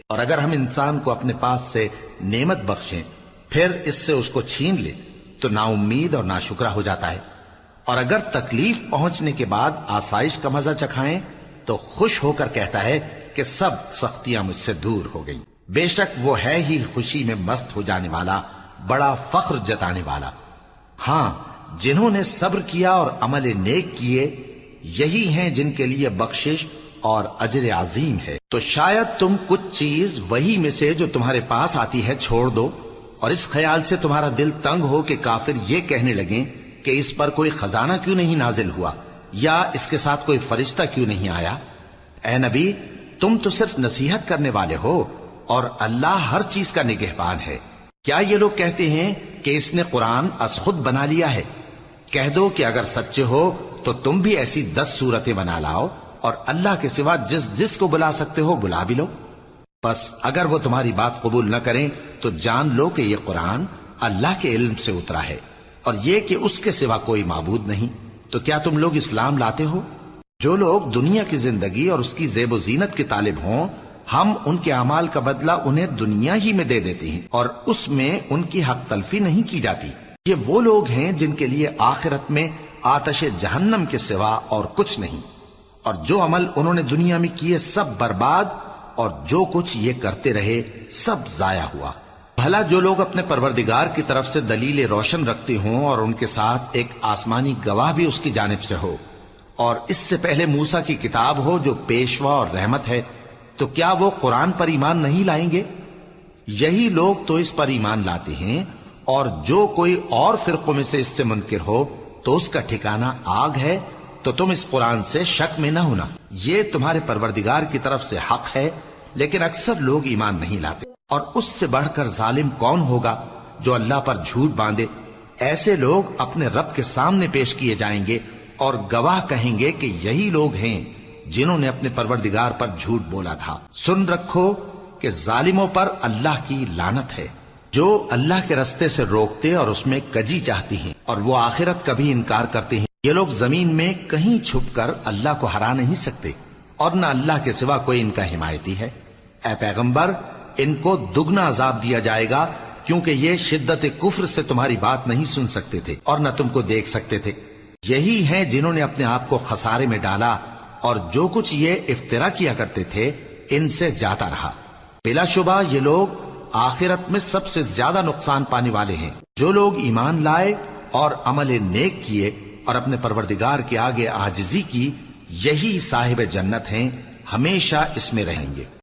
اور اگر ہم انسان کو اپنے پاس سے نعمت بخشیں پھر اس سے اس کو چھین لے تو نا امید اور ناشکرا ہو جاتا ہے، اور اگر تکلیف پہنچنے کے بعد آسائش کا مزہ چکھائیں تو خوش ہو کر کہتا ہے کہ سب سختیاں مجھ سے دور ہو گئیں۔ بے شک وہ ہے ہی خوشی میں مست ہو جانے والا، بڑا فخر جتانے والا۔ ہاں، جنہوں نے صبر کیا اور عمل نیک کیے یہی ہیں جن کے لیے بخشش اور اجر عظیم ہے۔ تو شاید تم کچھ چیز وہی میں سے جو تمہارے پاس آتی ہے چھوڑ دو، اور اس خیال سے تمہارا دل تنگ ہو کہ کافر یہ کہنے لگیں کہ اس پر کوئی خزانہ کیوں نہیں نازل ہوا، یا اس کے ساتھ کوئی فرشتہ کیوں نہیں آیا۔ اے نبی، تم تو صرف نصیحت کرنے والے ہو، اور اللہ ہر چیز کا نگہبان ہے۔ کیا یہ لوگ کہتے ہیں کہ اس نے قرآن از خود بنا لیا ہے؟ کہہ دو کہ اگر سچے ہو تو تم بھی ایسی 10 صورتیں بنا لاؤ، اور اللہ کے سوا جس جس کو بلا سکتے ہو بلا بھی لو۔ بس اگر وہ تمہاری بات قبول نہ کریں تو جان لو کہ یہ قرآن اللہ کے علم سے اترا ہے، اور یہ کہ اس کے سوا کوئی معبود نہیں۔ تو کیا تم لوگ اسلام لاتے ہو؟ جو لوگ دنیا کی زندگی اور اس کی زیب و زینت کے طالب ہوں، ہم ان کے اعمال کا بدلہ انہیں دنیا ہی میں دے دیتے ہیں، اور اس میں ان کی حق تلفی نہیں کی جاتی۔ یہ وہ لوگ ہیں جن کے لیے آخرت میں آتش جہنم کے سوا اور کچھ نہیں، اور جو عمل انہوں نے دنیا میں کیے سب برباد، اور جو کچھ یہ کرتے رہے سب ضائع ہوا۔ بھلا جو لوگ اپنے پروردگار کی طرف سے دلیل روشن رکھتے ہوں اور ان کے ساتھ ایک آسمانی گواہ بھی اس کی جانب سے ہو، اور اس سے پہلے موسیٰ کی کتاب ہو جو پیشوا اور رحمت ہے، تو کیا وہ قرآن پر ایمان نہیں لائیں گے؟ یہی لوگ تو اس پر ایمان لاتے ہیں، اور جو کوئی اور فرقوں میں سے اس سے منکر ہو تو اس کا ٹھکانہ آگ ہے۔ تو تم اس قرآن سے شک میں نہ ہونا، یہ تمہارے پروردگار کی طرف سے حق ہے، لیکن اکثر لوگ ایمان نہیں لاتے۔ اور اس سے بڑھ کر ظالم کون ہوگا جو اللہ پر جھوٹ باندھے؟ ایسے لوگ اپنے رب کے سامنے پیش کیے جائیں گے اور گواہ کہیں گے کہ یہی لوگ ہیں جنہوں نے اپنے پروردگار پر جھوٹ بولا تھا۔ سن رکھو کہ ظالموں پر اللہ کی لعنت ہے، جو اللہ کے رستے سے روکتے اور اس میں کجی چاہتی ہیں، اور وہ آخرت کا بھی انکار کرتے ہیں۔ یہ لوگ زمین میں کہیں چھپ کر اللہ کو ہرا نہیں سکتے، اور نہ اللہ کے سوا کوئی ان کا حمایتی ہے۔ اے پیغمبر، ان کو دگنا عذاب دیا جائے گا، کیونکہ یہ شدت کفر سے تمہاری بات نہیں سن سکتے تھے اور نہ تم کو دیکھ سکتے تھے۔ یہی ہیں جنہوں نے اپنے آپ کو خسارے میں ڈالا، اور جو کچھ یہ افترا کیا کرتے تھے ان سے جاتا رہا۔ بلا شبہ یہ لوگ آخرت میں سب سے زیادہ نقصان پانے والے ہیں۔ جو لوگ ایمان لائے اور عمل نیک کیے اور اپنے پروردگار کے آگے عاجزی کی، یہی صاحب جنت ہیں، ہمیشہ اس میں رہیں گے۔